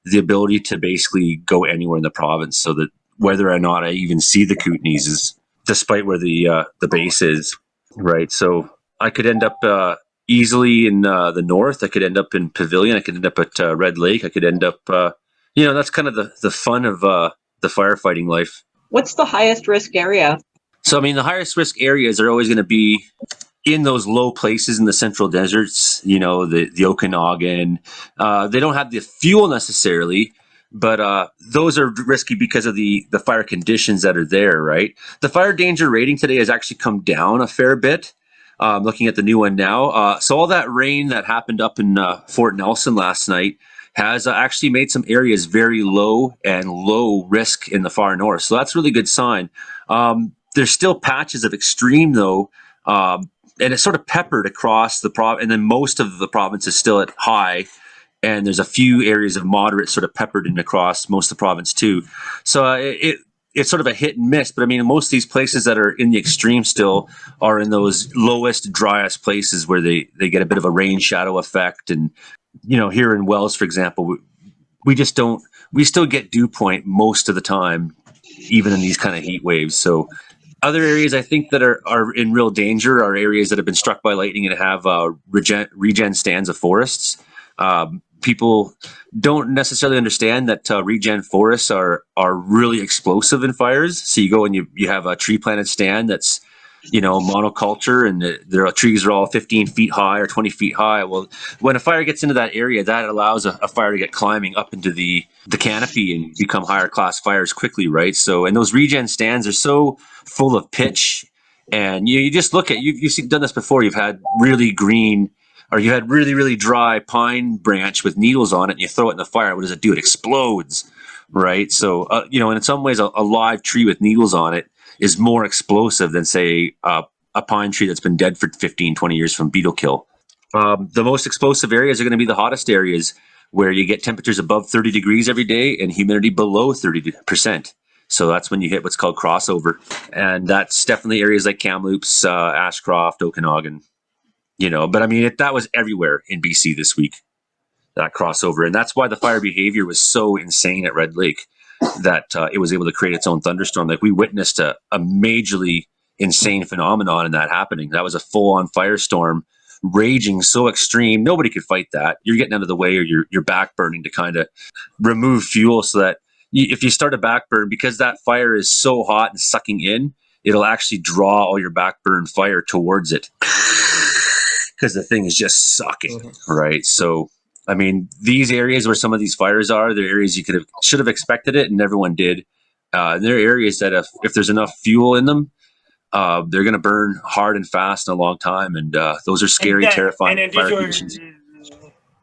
the ability to basically go anywhere in the province, so that whether or not I even see the Kootenays is despite where the base is, right? So I could end up easily in the north. I could end up in Pavilion. I could end up at Red Lake. I could end up, that's kind of the fun of the firefighting life. What's the highest risk area? So, I mean, the highest risk areas are always going to be in those low places in the central deserts, the Okanagan. They don't have the fuel necessarily, but those are risky because of the fire conditions that are there, right? The fire danger rating today has actually come down a fair bit. Looking at the new one now. So all that rain that happened up in Fort Nelson last night has actually made some areas very low and low risk in the far north. So that's a really good sign. There's still patches of extreme though, and it's sort of peppered across the province, and then most of the province is still at high, and there's a few areas of moderate sort of peppered in across most of the province too. So it's sort of a hit and miss, but I mean, most of these places that are in the extreme still are in those lowest, driest places where they get a bit of a rain shadow effect. And, here in Wells, for example, we still get dew point most of the time, even in these kind of heat waves. So other areas I think that are in real danger are areas that have been struck by lightning and have regen stands of forests. People don't necessarily understand that regen forests are really explosive in fires. So you go and you have a tree planted stand that's, monoculture, and their trees are all 15 feet high or 20 feet high. Well, when a fire gets into that area, that allows a fire to get climbing up into the canopy and become higher class fires quickly, right? So, and those regen stands are so full of pitch, and you just look at, you've done this before. You've had really green, or you had really, really dry pine branch with needles on it, and you throw it in the fire. What does it do? It explodes, right? So, and in some ways, a live tree with needles on it is more explosive than, say, a pine tree that's been dead for 15, 20 years from beetle kill. The most explosive areas are going to be the hottest areas, where you get temperatures above 30 degrees every day and humidity below 30%. So that's when you hit what's called crossover. And that's definitely areas like Kamloops, Ashcroft, Okanagan. But I mean, that was everywhere in BC this week, that crossover. And that's why the fire behavior was so insane at Red Lake, that it was able to create its own thunderstorm. Like, we witnessed a majorly insane phenomenon in that happening. That was a full-on firestorm raging so extreme. Nobody could fight that. You're getting out of the way, or you're back burning to kind of remove fuel, so that if you start a back burn, because that fire is so hot and sucking in, it'll actually draw all your back burn fire towards it. Because the thing is just sucking, right? So, I mean, these areas where some of these fires are, they're areas you should have expected it, and everyone did. And they're areas that if there's enough fuel in them, they're going to burn hard and fast in a long time, and those are scary, terrifying fire conditions.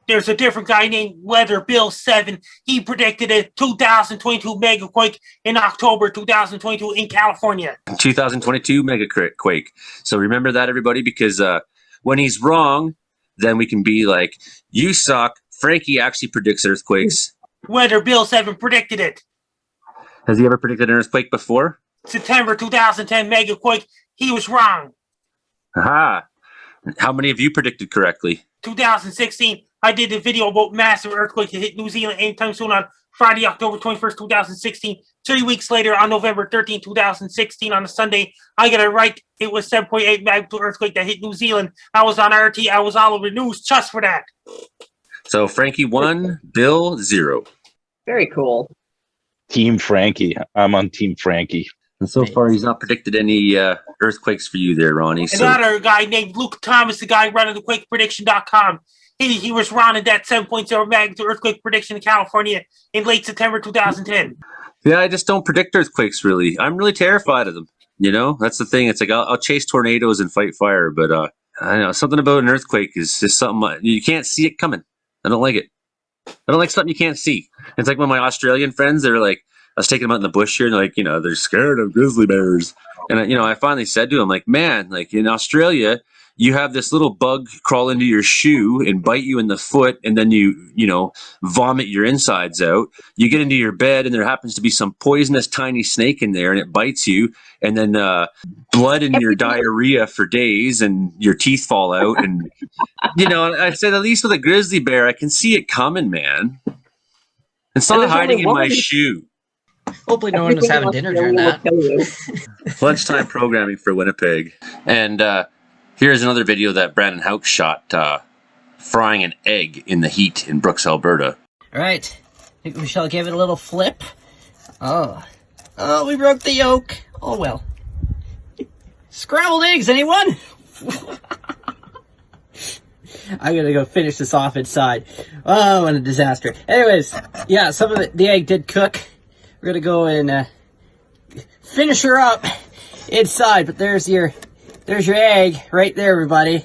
There's a different guy named Weather Bill 7. He predicted a 2022 megaquake in October 2022 in California. 2022 megaquake. So remember that, everybody, because when he's wrong, then we can be like, you suck. Frankie actually predicts earthquakes. Weather Bill 7 predicted it. Has he ever predicted an earthquake before? September 2010 megaquake. He was wrong. Aha. How many of you predicted correctly? 2016. I did a video about massive earthquake to hit New Zealand anytime soon on Friday, October 21st, 2016. 3 weeks later, on November 13, 2016, on a Sunday, I got it right. It was 7.8 magnitude earthquake that hit New Zealand. I was on RT. I was all over the news just for that. So Frankie 1, Bill 0. Very cool. Team Frankie. I'm on Team Frankie. And so far, he's not predicted any earthquakes for you there, Ronnie. Another guy named Luke Thomas, the guy running the QuakePrediction.com. He was running that 7.0 magnitude earthquake prediction in California in late September 2010. Yeah, I just don't predict earthquakes, really. I'm really terrified of them. That's the thing. It's like I'll chase tornadoes and fight fire, but I don't know, something about an earthquake is just something you can't see it coming. I don't like it. I don't like something you can't see. It's like when my Australian friends, they were like, I was taking them out in the bush here, and they're like, they're scared of grizzly bears. And I finally said to them, like, man, like in Australia, you have this little bug crawl into your shoe and bite you in the foot, and then you vomit your insides out. You get into your bed, and there happens to be some poisonous tiny snake in there, and it bites you, and then blood in your diarrhea for days, and your teeth fall out. And I said, at least with a grizzly bear, I can see it coming, man. It's not hiding in my shoe. Hopefully no one was having dinner during that. Lunchtime programming for Winnipeg. And Here's another video that Brandon Houck shot frying an egg in the heat in Brooks, Alberta. All right, I think we shall give it a little flip. Oh, we broke the yolk. Oh well. Scrambled eggs, anyone? I'm gonna go finish this off inside. Oh, what a disaster. Anyways, yeah, some of the egg did cook. We're gonna go and finish her up inside, but there's your egg right there, everybody.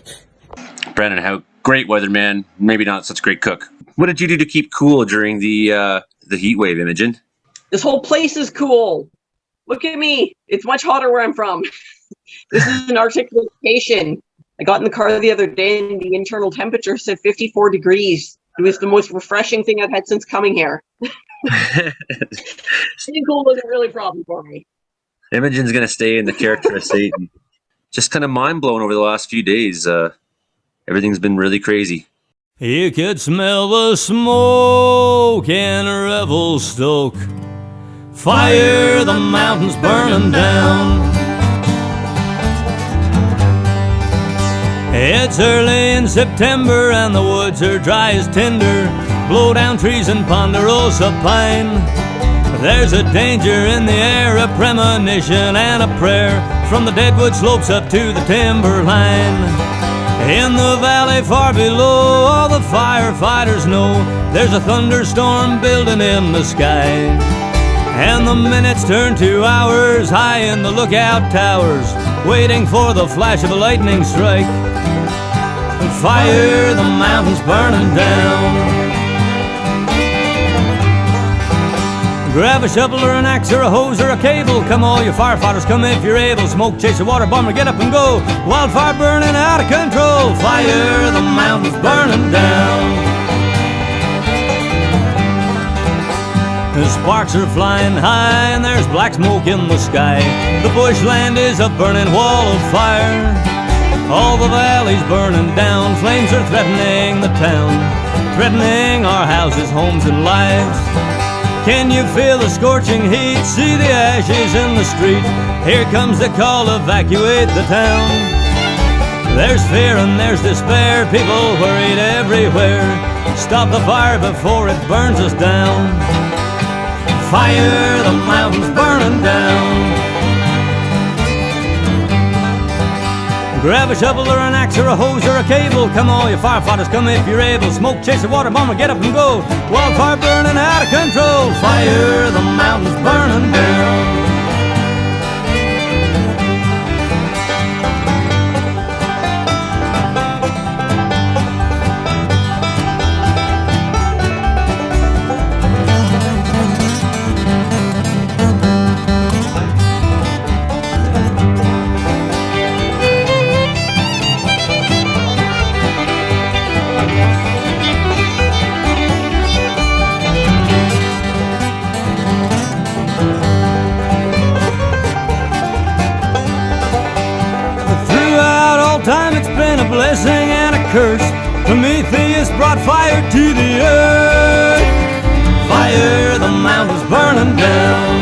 Brandon Houck, great weatherman, maybe not such a great cook. What did you do to keep cool during the heat wave, Imogen? This whole place is cool. Look at me. It's much hotter where I'm from. This is an Arctic location. I got in the car the other day and the internal temperature said 54 degrees. It was the most refreshing thing I've had since coming here. Staying cool wasn't really a problem for me. Imogen's going to stay in the character of Satan. Just kind of mind blown over the last few days. Everything's been really crazy. You could smell the smoke and Revelstoke. Fire, the mountains burning down. It's early in September and the woods are dry as tinder. Blow down trees and ponderosa pine. There's a danger in the air, a premonition and a prayer from the deadwood slopes up to the timberline. In the valley far below, all the firefighters know there's a thunderstorm building in the sky. And the minutes turn to hours high in the lookout towers, waiting for the flash of a lightning strike. Fire, the mountains burning down. Grab a shovel or an axe or a hose or a cable. Come all you firefighters, come if you're able. Smoke, chase a water bomber, get up and go. Wildfire burning out of control. Fire, the mountains burning down. The sparks are flying high and there's black smoke in the sky. The bushland is a burning wall of fire. All the valleys burning down. Flames are threatening the town, threatening our houses, homes and lives. Can you feel the scorching heat? See the ashes in the street. Here comes the call, evacuate the town. There's fear and there's despair, people worried everywhere. Stop the fire before it burns us down. Fire, the mountains burning down. Grab a shovel or an axe or a hose or a cable. Come all you firefighters, come if you're able. Smoke, chase a water bomber, get up and go. Wildfire burning out of control. Fire, the mountains burning down. Time it's been a blessing and a curse. Prometheus brought fire to the earth. Fire, the mountains burning down.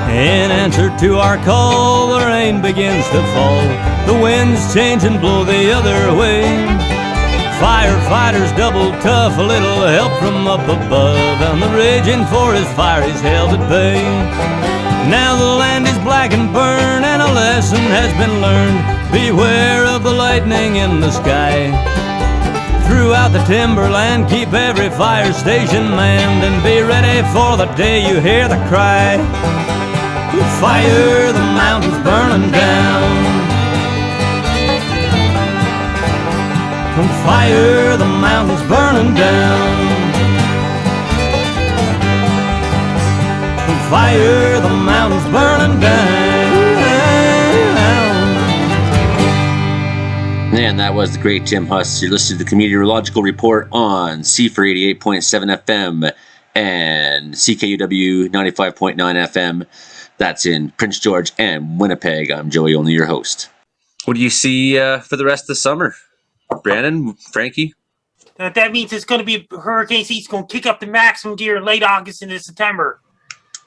In answer to our call, the rain begins to fall. The winds change and blow the other way. Firefighters double tough, a little help from up above, and the raging forest fire is held at bay. Now the land is black and burned, and a lesson has been learned. Beware of the lightning in the sky. Throughout the timberland, keep every fire station manned, and be ready for the day you hear the cry. Fire, the mountains burning down. Fire, the mountains burning down. Fire, the mountains burning down. And that was the great Tim Hus. You're listening to the Comedeorological Report on CFUR 88.7 FM and CKUW 95.9 FM. That's in Prince George and Winnipeg. I'm Joey, only your host. What do you see for the rest of the summer? Brandon, Frankie? That means it's going to be hurricane season's going to kick up the maximum gear in late August into September.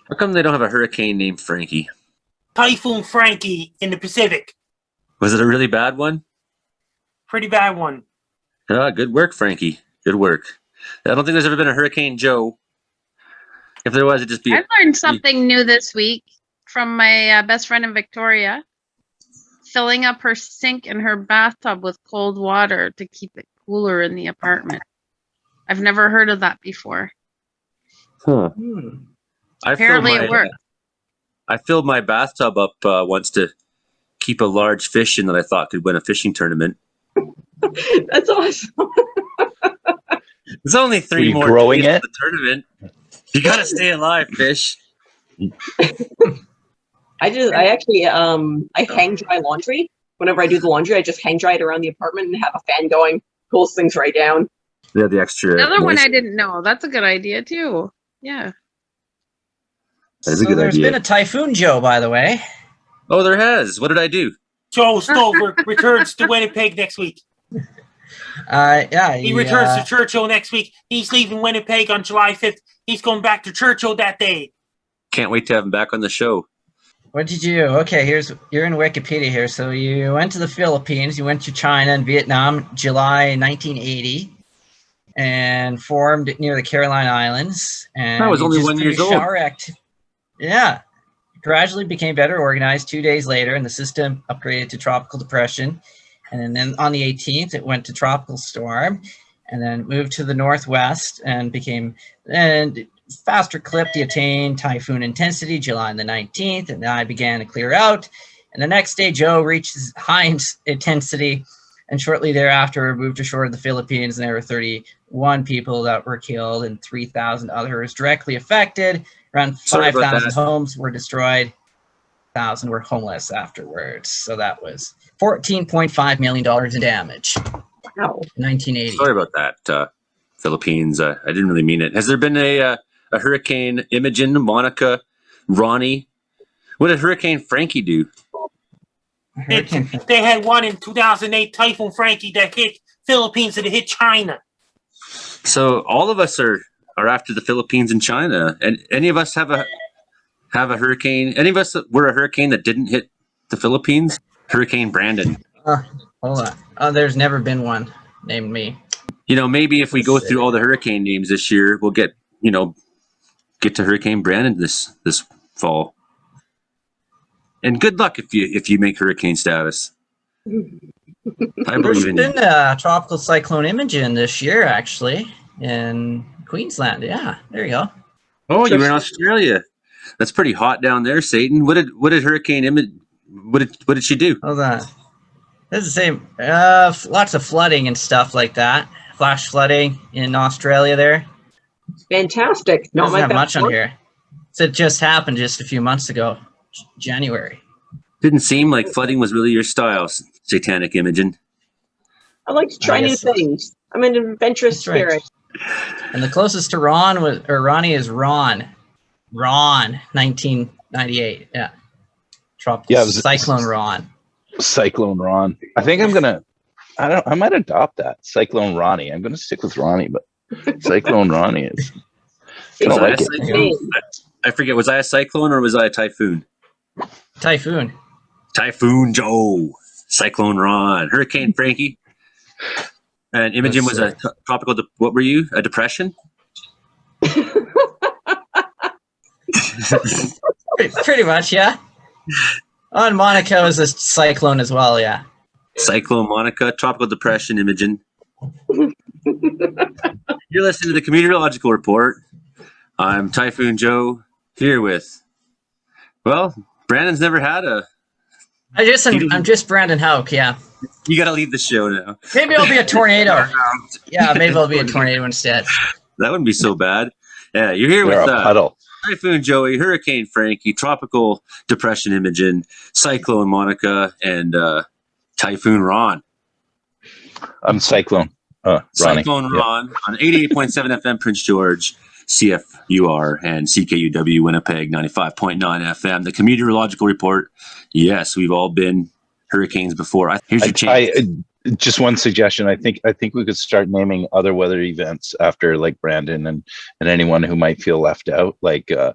How come they don't have a hurricane named Frankie? Typhoon Frankie in the Pacific. Was it a really bad one? Pretty bad one. Good work, Frankie. Good work. I don't think there's ever been a Hurricane Joe. If there was, it'd just be. I learned something new this week from my best friend in Victoria. Filling up her sink and her bathtub with cold water to keep it cooler in the apartment. I've never heard of that before. Huh. Apparently it worked. I filled my bathtub up once to keep a large fish in that I thought could win a fishing tournament. That's awesome. There's only 3 Were you more growing days it? of the tournament. You gotta stay alive, fish. I actually I hang dry laundry. Whenever I do the laundry, I just hang dry it around the apartment and have a fan going. Cools things right down. Yeah, the extra. Another one moisture. I didn't know. That's a good idea too. Yeah. That is a So good there's idea. been a Typhoon Joe, by the way. Oh, there has. What did I do? Joe Stover returns to Winnipeg next week. Yeah, He returns to Churchill next week. He's leaving Winnipeg on July 5th. He's going back to Churchill that day. Can't wait to have him back on the show. What did you do? Okay, you're in Wikipedia here. So you went to the Philippines, you went to China and Vietnam, July 1980, and formed near the Caroline Islands. And I was you only just 1 year produced old. shower Yeah. Gradually became better organized 2 days later, and the system upgraded to tropical depression. And then on the 18th, it went to tropical storm, and then moved to the northwest and became faster clip to attain typhoon intensity July the 19th, and then I began to clear out. And the next day, Joe reached his high intensity, and shortly thereafter moved ashore of the Philippines, and there were 31 people that were killed and 3,000 others directly affected. Around Sorry about 5,000 that. homes were destroyed. 1,000 were homeless afterwards. So that was $14.5 million in damage. Wow. 1980. Sorry about that, Philippines. I didn't really mean it. Has there been a Hurricane Imogen, Monica, Ronnie? What did Hurricane Frankie do? They had one in 2008, Typhoon Frankie, that hit Philippines and it hit China. So all of us are after the Philippines and China. And any of us have a hurricane? Any of us that were a hurricane that didn't hit the Philippines? Hurricane Brandon. Hold on. Oh, there's never been one named me. You know, maybe if we go through all the hurricane names this year, we'll get to Hurricane Brandon this fall. And good luck if you make hurricane status. I believe in There's you. been a tropical cyclone Imogen this year, actually, in Queensland. Yeah, there you go. Oh, you were in Australia. That's pretty hot down there, Satan. What did Hurricane Imogen? What did she do? Hold on. It's the same. Lots of flooding and stuff like that. Flash flooding in Australia there. Fantastic. Not Doesn't my have much on backyard. here. So it just happened just a few months ago, January. Didn't seem like flooding was really your style, Satanic Imogen. I like to try new guess so. things. I'm an adventurous That's right. spirit. And the closest to Ronnie is Ron. Ron, 1998. Yeah. Tropical Yeah, it was- Cyclone Ron. Cyclone Ron. I think I might adopt that. Cyclone Ronnie. I'm going to stick with Ronnie, but Cyclone Ronnie is. I Was don't I like a it. cyclone? I forget. Was I a cyclone or was I a typhoon? Typhoon. Typhoon Joe, Cyclone Ron, Hurricane Frankie, and Imogen was a tropical. What were you? A depression? Pretty much, yeah. Oh, and Monica was a cyclone as well, yeah. Cyclone Monica, tropical depression, Imogen. You're listening to the Comedeorological Report. I'm Typhoon Joe here with, well, Brandon's never had a. I'm just Brandon Houck, yeah. You got to leave the show now. Maybe it'll be a tornado. Yeah, maybe it'll be a tornado instead. That wouldn't be so bad. Yeah, you're here You're with a puddle. Typhoon Joey, Hurricane Frankie, Tropical Depression Imogen, Cyclone Monica, and Typhoon Ron. I'm Cyclone. Ronnie. Cyclone Yeah. Ron on 88.7 FM Prince George, CFUR, and CKUW Winnipeg 95.9 FM. The Comedeorological Report. Yes, we've all been hurricanes before. Here's your chance. Just one suggestion. I think we could start naming other weather events after like Brandon and anyone who might feel left out, like a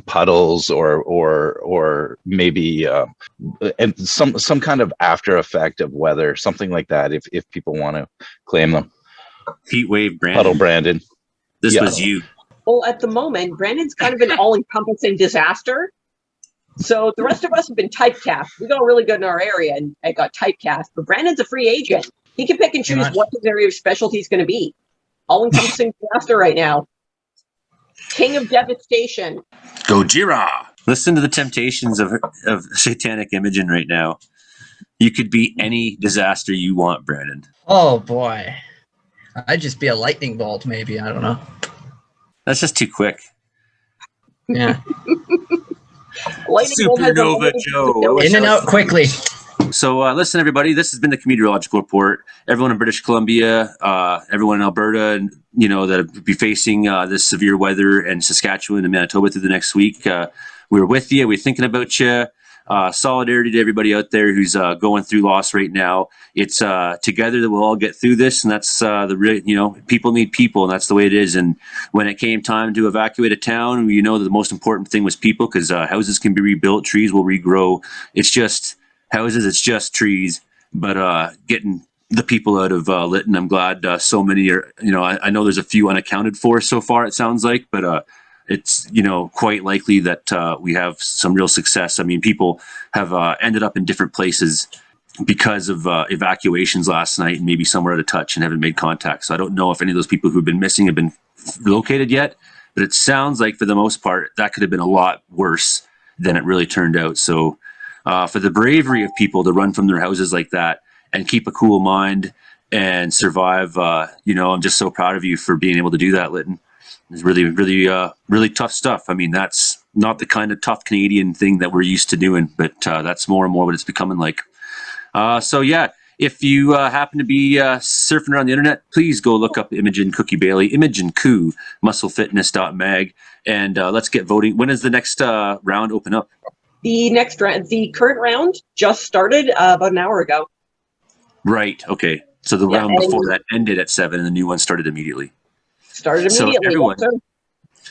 puddles or maybe and some kind of after effect of weather, something like that. If people want to claim them. Heat wave, Brandon. Puddle Brandon. This was you. Well, at the moment, Brandon's kind of an all-encompassing disaster. So the rest of us have been typecast. We got really good in our area and got typecast. But Brandon's a free agent. He can pick and choose what his area of specialty is going to be. All-encompassing disaster right now. King of devastation. Gojira. Listen to the temptations of satanic Imogen right now. You could be any disaster you want, Brandon. Oh boy, I'd just be a lightning bolt, maybe. I don't know. That's just too quick. Yeah. Supernova Joe. In and out quickly. So listen, everybody, this has been the Comedeorological Report. Everyone in British Columbia, everyone in Alberta, and that will be facing this severe weather, and Saskatchewan and Manitoba through the next week. We're with you. We're thinking about you. Solidarity to everybody out there who's going through loss right now. It's together that we'll all get through this, and that's the real. People need people, and that's the way it is. And when it came time to evacuate a town, that the most important thing was people, because houses can be rebuilt, trees will regrow. It's just houses, it's just trees. But getting the people out of Lytton, I'm glad so many are. I know there's a few unaccounted for so far. It sounds like, but. It's quite likely that we have some real success. I mean, people have ended up in different places because of evacuations last night, and maybe somewhere out of touch and haven't made contact. So I don't know if any of those people who've been missing have been located yet, but it sounds like for the most part that could have been a lot worse than it really turned out. So for the bravery of people to run from their houses like that and keep a cool mind and survive, I'm just so proud of you for being able to do that, Lytton. It's really, really, really tough stuff. I mean, that's not the kind of tough Canadian thing that we're used to doing, but that's more and more what it's becoming like. So yeah, if you happen to be surfing around the internet, please go look up Imogen Cookie Bailey, Imogen Coo, musclefitness.mag, and let's get voting. When does the next round open up? The next round, the current round just started about an hour ago. Right. Okay. So the round before that ended at 7 and the new one started immediately. Started immediately. So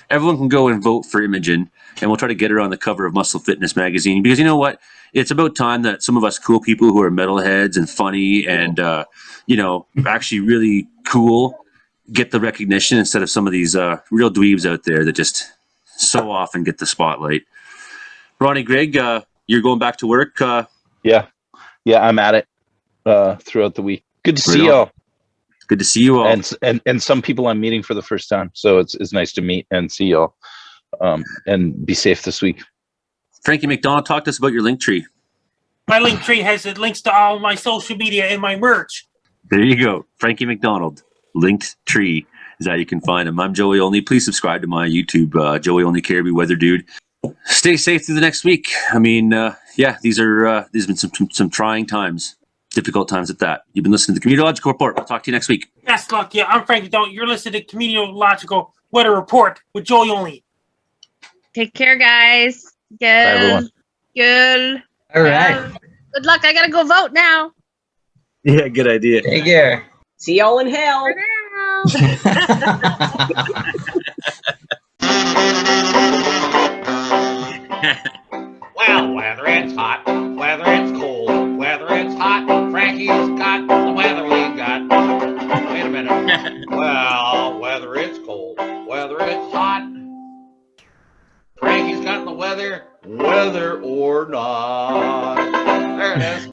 everyone can go and vote for Imogen, and we'll try to get her on the cover of Muscle Fitness magazine, because you know what? It's about time that some of us cool people who are metalheads and funny and, actually really cool get the recognition instead of some of these real dweebs out there that just so often get the spotlight. Ronnie, Grigg, you're going back to work? Yeah, I'm at it throughout the week. Good to see y'all. Good to see you all. And some people I'm meeting for the first time. So it's nice to meet and see y'all. And be safe this week. Frankie MacDonald, talk to us about your link tree. My link tree has links to all my social media and my merch. There you go. Frankie MacDonald, linked tree is how you can find him. I'm Joey Only. Please subscribe to my YouTube, Joey Only Caribou Weather Dude. Stay safe through the next week. I mean, these have been some trying times. Difficult times at that. You've been listening to the Comedeorological Report. We'll talk to you next week. Best luck. Yeah, I'm Frankie MacDonald. You're listening to Comedeorological Weather Report with Joey Only. Take care, guys. Good. Bye, everyone. Good. All right. Good luck. I gotta go vote now. Yeah, good idea. Take care. See y'all in hell. For now. Well, whether it's hot, whether it's cold, whether it's hot, Frankie's got the weather we got. Wait a minute. Well, whether it's cold, whether it's hot, Frankie's got the weather, whether or not. There it is.